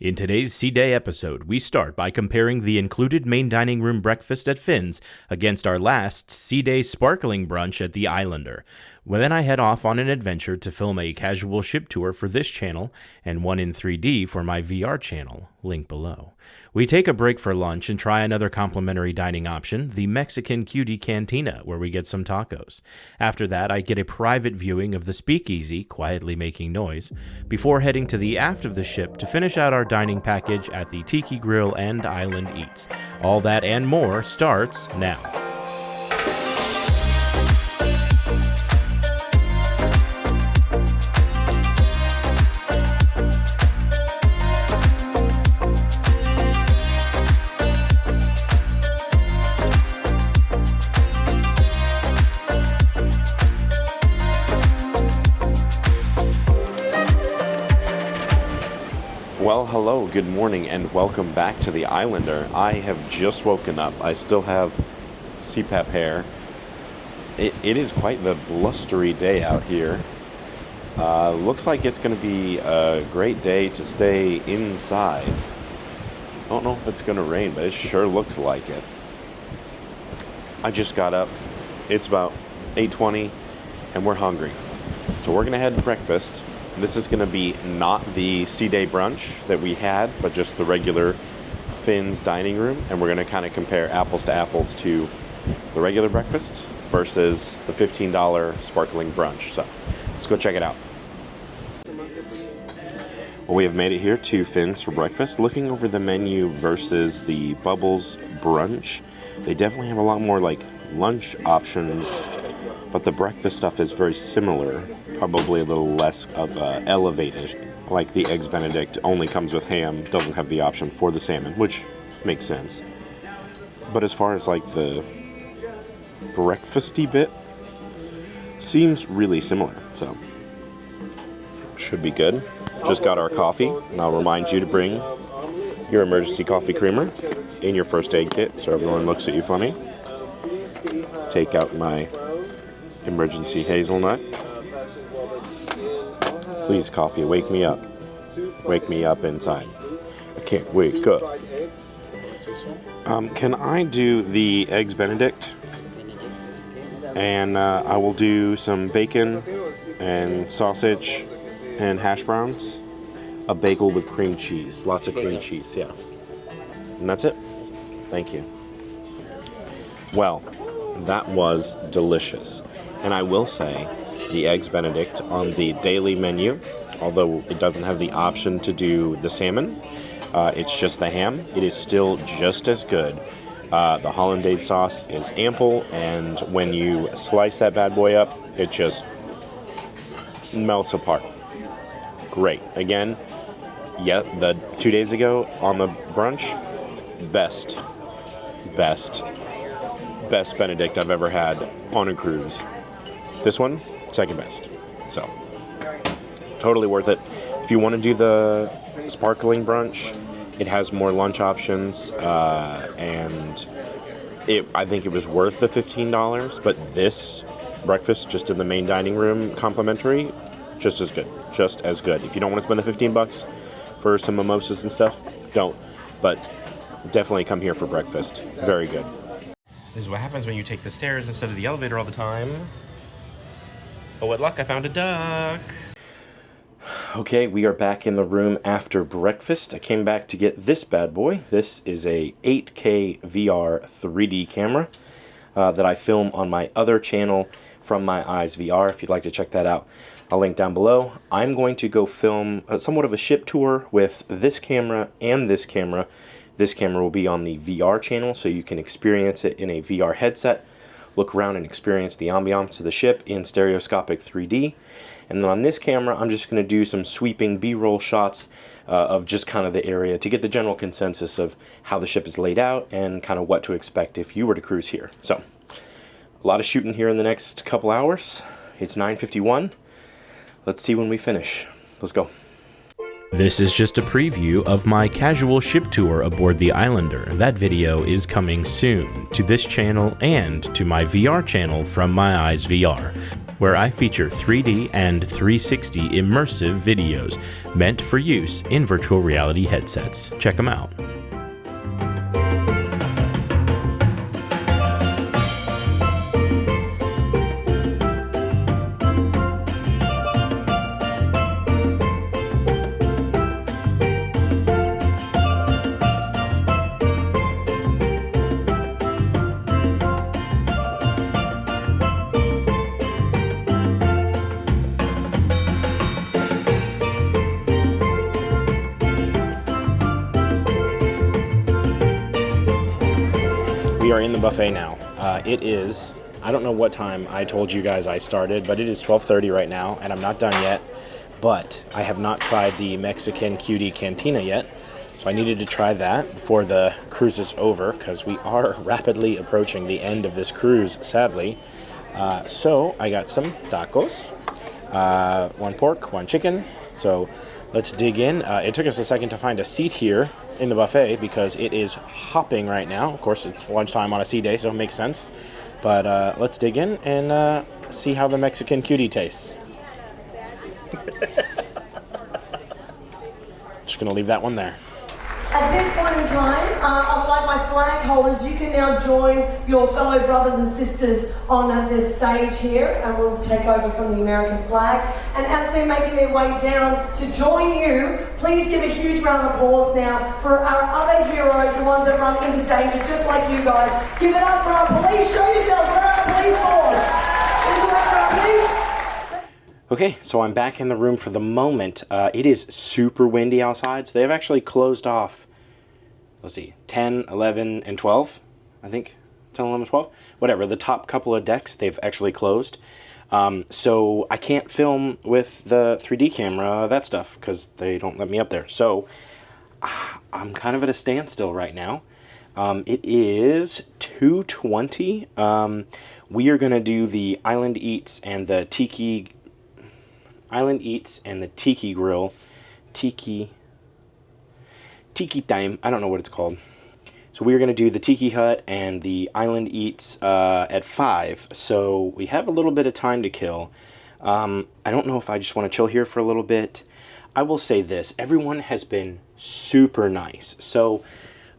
In today's Sea Day episode, we start by comparing the included main dining room breakfast at Finn's against our last Sea Day sparkling brunch at the Islander. Well, then I head off on an adventure to film a casual ship tour for this channel and one in 3D for my VR channel, link below. We take a break for lunch and try another complimentary dining option, the Mexican Cutie Cantina, where we get some tacos. After that, I get a private viewing of the Speakeasy, quietly making noise, before heading to the aft of the ship to finish out our dining package at the Tiki Grill and Island Eats. All that and more starts now. Well, hello, good morning, and welcome back to the Islander. I have just woken up. I still have CPAP hair. It is quite the blustery day out here. Looks like it's going to be a great day to stay inside. I don't know if it's going to rain, but it sure looks like it. I just got up. It's about 8:20, and we're hungry. So we're going to head to breakfast. This is going to be not the Sea Day brunch that we had, but just the regular Finn's dining room. And we're going to kind of compare apples to apples to the regular breakfast versus the $15 sparkling brunch. So let's go check it out. Well, we have made it here to Finn's for breakfast. Looking over the menu versus the Bubbles brunch, they definitely have a lot more like lunch options, but the breakfast stuff is very similar. Probably a little less of elevated. Like the Eggs Benedict only comes with ham, doesn't have the option for the salmon, which makes sense. But as far as like the breakfasty bit, seems really similar, so should be good. Just got our coffee, and I'll remind you to bring your emergency coffee creamer in your first aid kit so everyone looks at you funny. Take out my emergency hazelnut. Please, coffee, wake me up. Wake me up inside. I can't wake up. Can I do the Eggs Benedict? And I will do some bacon and sausage and hash browns. A bagel with cream cheese. Lots of cream cheese, yeah. And that's it. Thank you. Well, that was delicious. And I will say, the Eggs Benedict on the daily menu, although it doesn't have the option to do the salmon, it's just the ham. It is still just as good. The hollandaise sauce is ample, and when you slice that bad boy up, it just melts apart. Great. Again, yeah, the 2 days ago on the brunch, best Benedict I've ever had on a cruise. This one, second best. So, totally worth it. If you want to do the sparkling brunch, it has more lunch options, and I think it was worth the $15, but this breakfast, just in the main dining room, complimentary, just as good. Just as good. If you don't want to spend the $15 for some mimosas and stuff, don't. But definitely come here for breakfast. Very good. This is what happens when you take the stairs instead of the elevator all the time. But what luck, I found a duck. Okay, we are back in the room after breakfast. I came back to get this bad boy. This is a 8K VR 3D camera that I film on my other channel, From My Eyes VR. If you'd like to check that out, I'll link down below. I'm going to go film somewhat of a ship tour with this camera and this camera. This camera will be on the VR channel, so you can experience it in a VR headset. Look around and experience the ambiance of the ship in stereoscopic 3D. And then on this camera, I'm just going to do some sweeping B-roll shots of just kind of the area to get the general consensus of how the ship is laid out and kind of what to expect if you were to cruise here. So, a lot of shooting here in the next couple hours. It's 9:51. Let's see when we finish. Let's go. This is just a preview of my casual ship tour aboard the Islander. That video is coming soon to this channel and to my VR channel, From My Eyes VR. where I feature 3D and 360 immersive videos meant for use in virtual reality headsets. Check them out. We are in the buffet now. It is, I don't know what time I told you guys I started, but it is 12:30 right now, and I'm not done yet. But I have not tried the Mexican Cutie Cantina yet, so I needed to try that before the cruise is over, because we are rapidly approaching the end of this cruise, sadly. So I got some tacos, one pork, one chicken. So let's dig in. It took us a second to find a seat here in the buffet because it is hopping right now. Of course, it's lunchtime on a sea day, so it makes sense. But let's dig in and see how the Mexican Cutie tastes. Just gonna leave that one there. At this point in time, I would like my flag holders, you can now join your fellow brothers and sisters on this stage here, and we'll take over from the American flag. And as they're making their way down to join you, please give a huge round of applause now for our other heroes, the ones that run into danger, just like you guys. Give it up for our police. Show yourselves. Where are our police force? Interact for our police. Okay, so I'm back in the room for the moment. It is super windy outside, so they've actually closed off, let's see, 10, 11, and 12, I think. 10, 11, 12? Whatever, the top couple of decks they've actually closed. So I can't film with the 3D camera, that stuff, because they don't let me up there. So I'm kind of at a standstill right now. It is 2:20. We are going to do the Island Eats and the Tiki Grill. Tiki time. I don't know what it's called. So we're going to do the Tiki Hut and the Island Eats at 5. So we have a little bit of time to kill. I don't know if I just want to chill here for a little bit. I will say this. Everyone has been super nice. So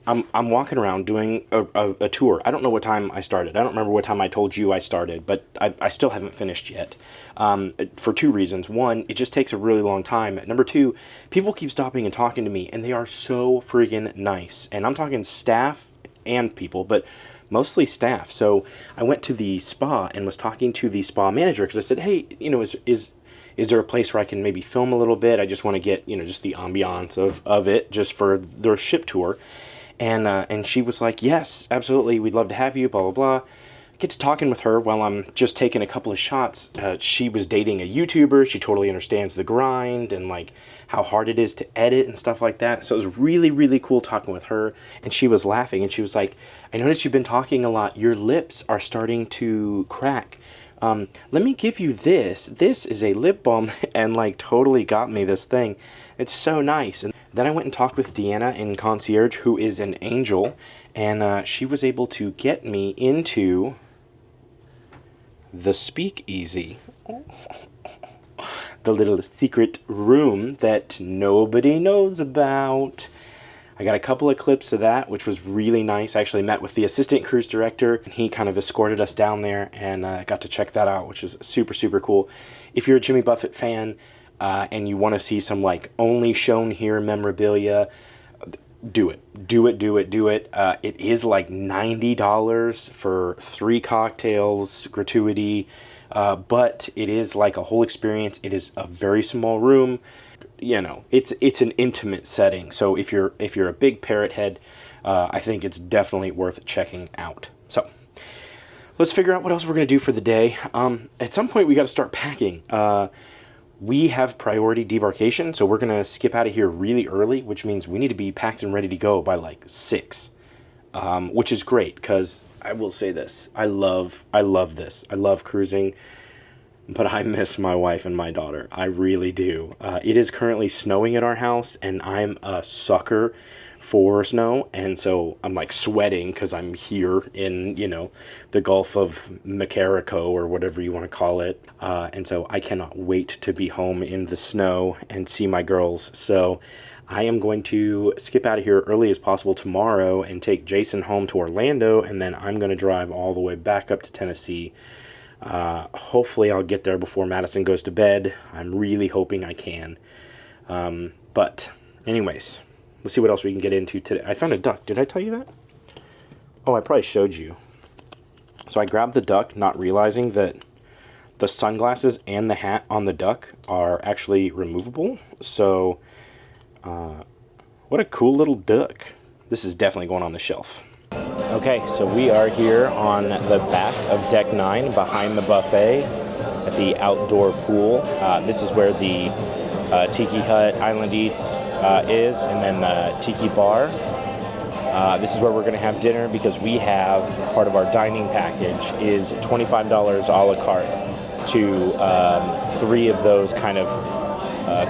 I'm walking around doing a tour. I don't know what time I started. I don't remember what time I told you I started, but I still haven't finished yet. For two reasons. One, it just takes a really long time. Number two, people keep stopping and talking to me, and they are so friggin' nice. And I'm talking staff and people, but mostly staff. So I went to the spa and was talking to the spa manager because I said, hey, you know, is there a place where I can maybe film a little bit? I just want to get, you know, just the ambiance of it just for their ship tour. And she was like, yes, absolutely, we'd love to have you, blah, blah, blah. Get to talking with her while I'm just taking a couple of shots. She was dating a YouTuber. She totally understands the grind and like how hard it is to edit and stuff like that. So it was really, really cool talking with her. And she was laughing and she was like, I noticed you've been talking a lot. Your lips are starting to crack. Let me give you this. This is a lip balm, and like totally got me this thing. It's so nice. And then I went and talked with Deanna in concierge, who is an angel, and she was able to get me into the Speakeasy. The little secret room that nobody knows about. I got a couple of clips of that, which was really nice. I actually met with the assistant cruise director, and he kind of escorted us down there, and got to check that out, which is super, super cool. If you're a Jimmy Buffett fan, and you want to see some like only shown here memorabilia, do it. It is like $90 for 3 cocktails, gratuity, but it is like a whole experience. It is a very small room. You know, it's an intimate setting. So if you're a big parrot head, I think it's definitely worth checking out. So let's figure out what else we're gonna do for the day. At some point we got to start packing. We have priority debarkation, so we're gonna skip out of here really early, which means we need to be packed and ready to go by like 6, which is great because I will say this: I love this. I love cruising. but I miss my wife and my daughter. I really do. It is currently snowing at our house, and I'm a sucker for snow, and so I'm like sweating because I'm here in, you know, the Gulf of Macarico or whatever you want to call it. And so I cannot wait to be home in the snow and see my girls. So I am going to skip out of here early as possible tomorrow and take Jason home to Orlando, and then I'm going to drive all the way back up to Tennessee. Hopefully I'll get there before Madison goes to bed. I'm really hoping I can. But anyways, let's see what else we can get into today. I found a duck. Did I tell you that? Oh, I probably showed you. So I grabbed the duck, not realizing that the sunglasses and the hat on the duck are actually removable. So, what a cool little duck. This is definitely going on the shelf. Okay, so we are here on the back of Deck 9 behind the buffet at the outdoor pool. This is where the Tiki Hut Island Eats is, and then the Tiki Bar. This is where we're going to have dinner because we have, part of our dining package is $25 a la carte to 3 of those kind of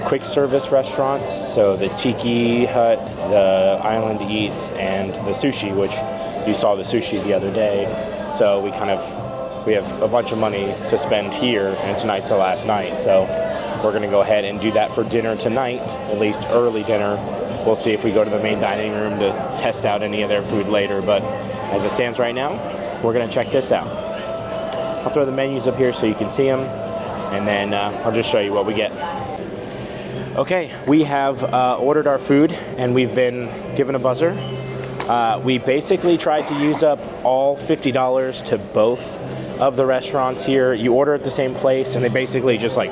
quick service restaurants. So the Tiki Hut, the Island Eats, and the sushi, which you saw the sushi the other day. So we have a bunch of money to spend here, and tonight's the last night. So we're going to go ahead and do that for dinner tonight, at least early dinner. We'll see if we go to the main dining room to test out any of their food later. But as it stands right now, we're going to check this out. I'll throw the menus up here so you can see them, and then I'll just show you what we get. Okay, we have ordered our food, and we've been given a buzzer. We basically tried to use up all $50 to both of the restaurants here. You order at the same place, and they basically just like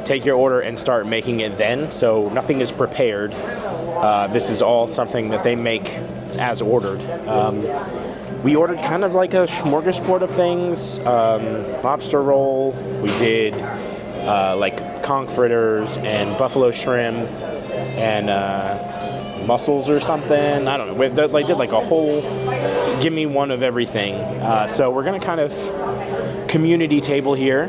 take your order and start making it then. So nothing is prepared. This is all something that they make as ordered. We ordered kind of like a smorgasbord of things. Lobster roll. We did like conch fritters and buffalo shrimp and mussels or something. I don't know. They did like a whole give me one of everything. So we're going to kind of community table here.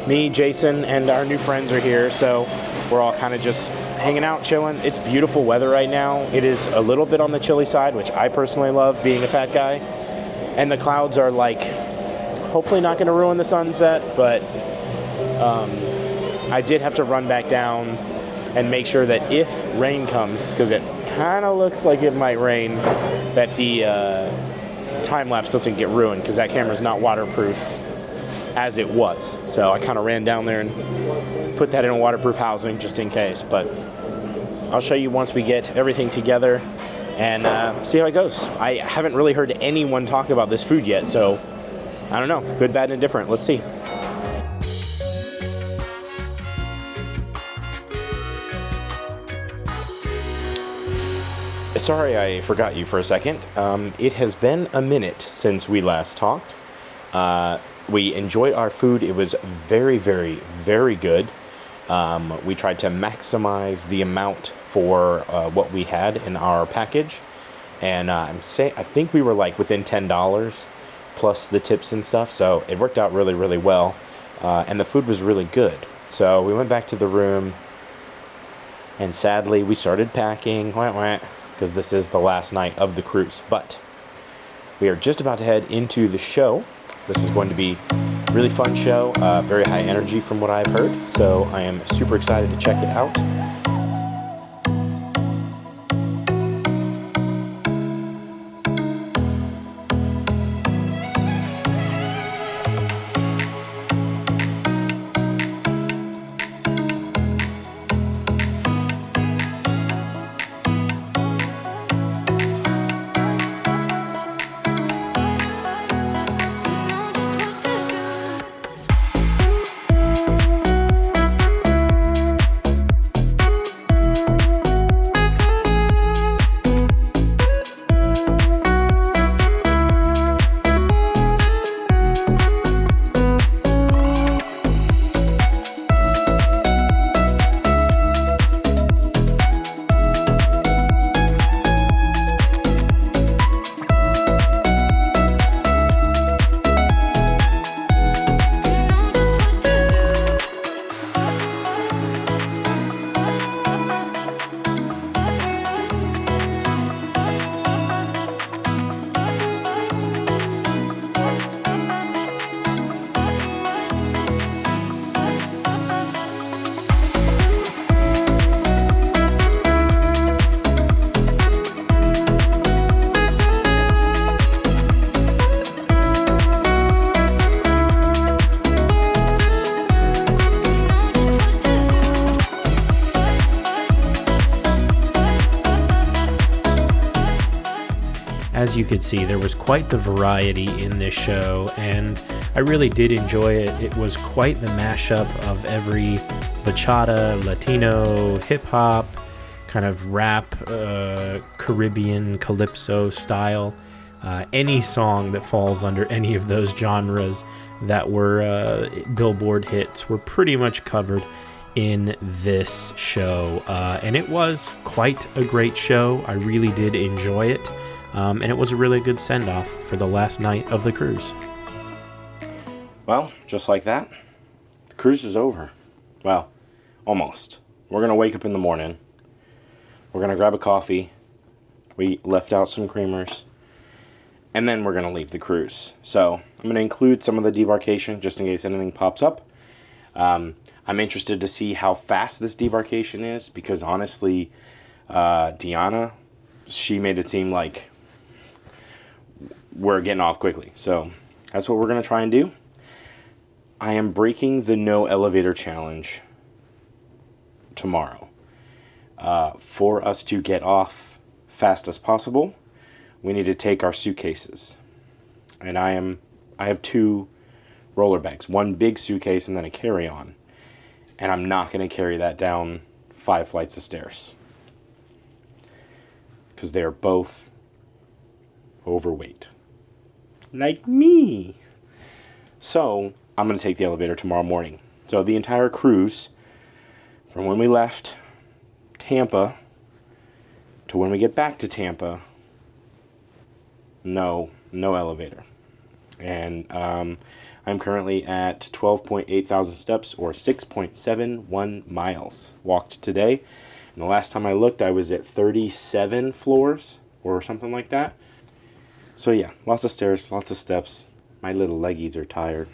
Me, Jason, and our new friends are here. So we're all kind of just hanging out, chilling. It's beautiful weather right now. It is a little bit on the chilly side, which I personally love, being a fat guy. And the clouds are like, hopefully not going to ruin the sunset, but I did have to run back down and make sure that if rain comes, because it kind of looks like it might rain, that the time-lapse doesn't get ruined, because that camera's not waterproof as it was. So I kind of ran down there and put that in a waterproof housing just in case. But I'll show you once we get everything together and see how it goes. I haven't really heard anyone talk about this food yet, so I don't know. Good, bad, and indifferent. Let's see. Sorry I forgot you for a second. It has been a minute since we last talked. We enjoyed our food. It was very, very, very good. We tried to maximize the amount for what we had in our package. And I think we were like within $10 plus the tips and stuff. So it worked out really, really well. And the food was really good. So we went back to the room. And sadly, we started packing. Because this is the last night of the cruise. But we are just about to head into the show. This is going to be a really fun show, very high energy from what I've heard. So I am super excited to check it out. as you could see, there was quite the variety in this show, and I really did enjoy it. It was quite the mashup of every bachata, Latino, hip-hop, kind of rap, Caribbean, calypso style. Any song that falls under any of those genres that were Billboard hits were pretty much covered in this show, and it was quite a great show. I really did enjoy it, and it was a really good send-off for the last night of the cruise. Well, just like that, the cruise is over. Well, almost. We're going to wake up in the morning. We're going to grab a coffee. We left out some creamers. And then we're going to leave the cruise. So I'm going to include some of the debarkation just in case anything pops up. I'm interested to see how fast this debarkation is because honestly, Deanna, she made it seem like we're getting off quickly. So that's what we're going to try and do. I am breaking the no elevator challenge tomorrow. For us to get off fast as possible, we need to take our suitcases. And I have 2 roller bags, one big suitcase and then a carry-on. And I'm not going to carry that down 5 flights of stairs. Because they are both overweight. Like me. So, I'm going to take the elevator tomorrow morning. So, the entire cruise, from when we left Tampa to when we get back to Tampa, no elevator. And I'm currently at 12.8 thousand steps, or 6.71 miles walked today. And the last time I looked, I was at 37 floors or something like that. So yeah, lots of stairs, lots of steps. My little leggies are tired.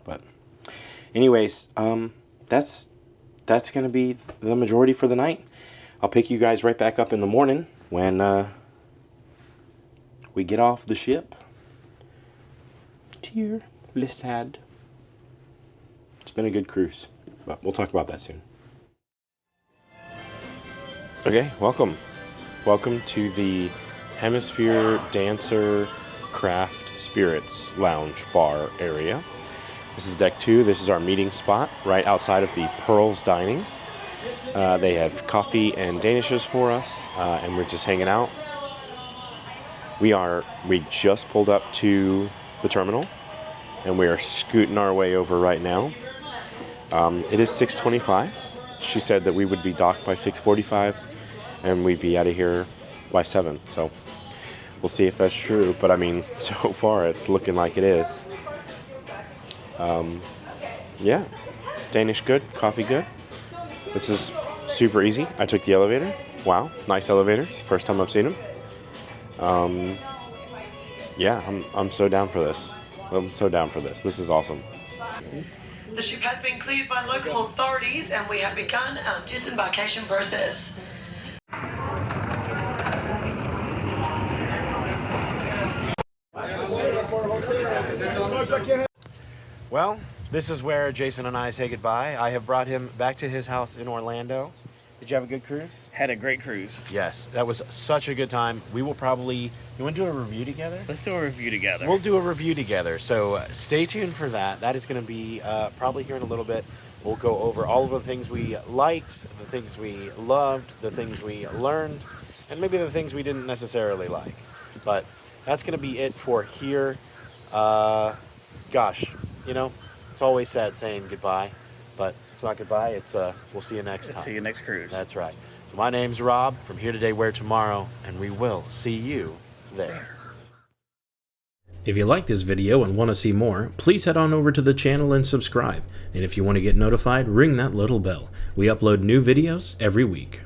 But anyways, that's going to be the majority for the night. I'll pick you guys right back up in the morning when we get off the ship. Dear Lissad. It's been a good cruise, but we'll talk about that soon. Okay, welcome. Welcome to the Hemisphere Dancer Craft Spirits Lounge Bar area. This is deck 2. This is our meeting spot right outside of the Pearls Dining. They have coffee and danishes for us, and we're just hanging out. We just pulled up to the terminal, and we are scooting our way over right now. It is 6:25. She said that we would be docked by 6:45, and we'd be out of here by 7. So we'll see if that's true. But I mean, so far it's looking like it is. Yeah, Danish good, coffee good. This is super easy. I took the elevator. Wow, nice elevators. First time I've seen them. Yeah, I'm so down for this. I'm so down for this. This is awesome. The ship has been cleared by local authorities and we have begun our disembarkation process. Well, this is where Jason and I say goodbye. I have brought him back to his house in Orlando. Did you have a good cruise? Had a great cruise. Yes, that was such a good time. We will probably... You want to do a review together? Let's do a review together. We'll do a review together, so stay tuned for that. That is going to be probably here in a little bit. We'll go over all of the things we liked, the things we loved, the things we learned, and maybe the things we didn't necessarily like. But that's going to be it for here. Gosh, you know, it's always sad saying goodbye, but it's not goodbye. It's we'll see you next time. See you next cruise. That's right. So my name's Rob from Here Today, Where Tomorrow, and we will see you there. If you like this video and want to see more, please head on over to the channel and subscribe. And if you want to get notified, ring that little bell. We upload new videos every week.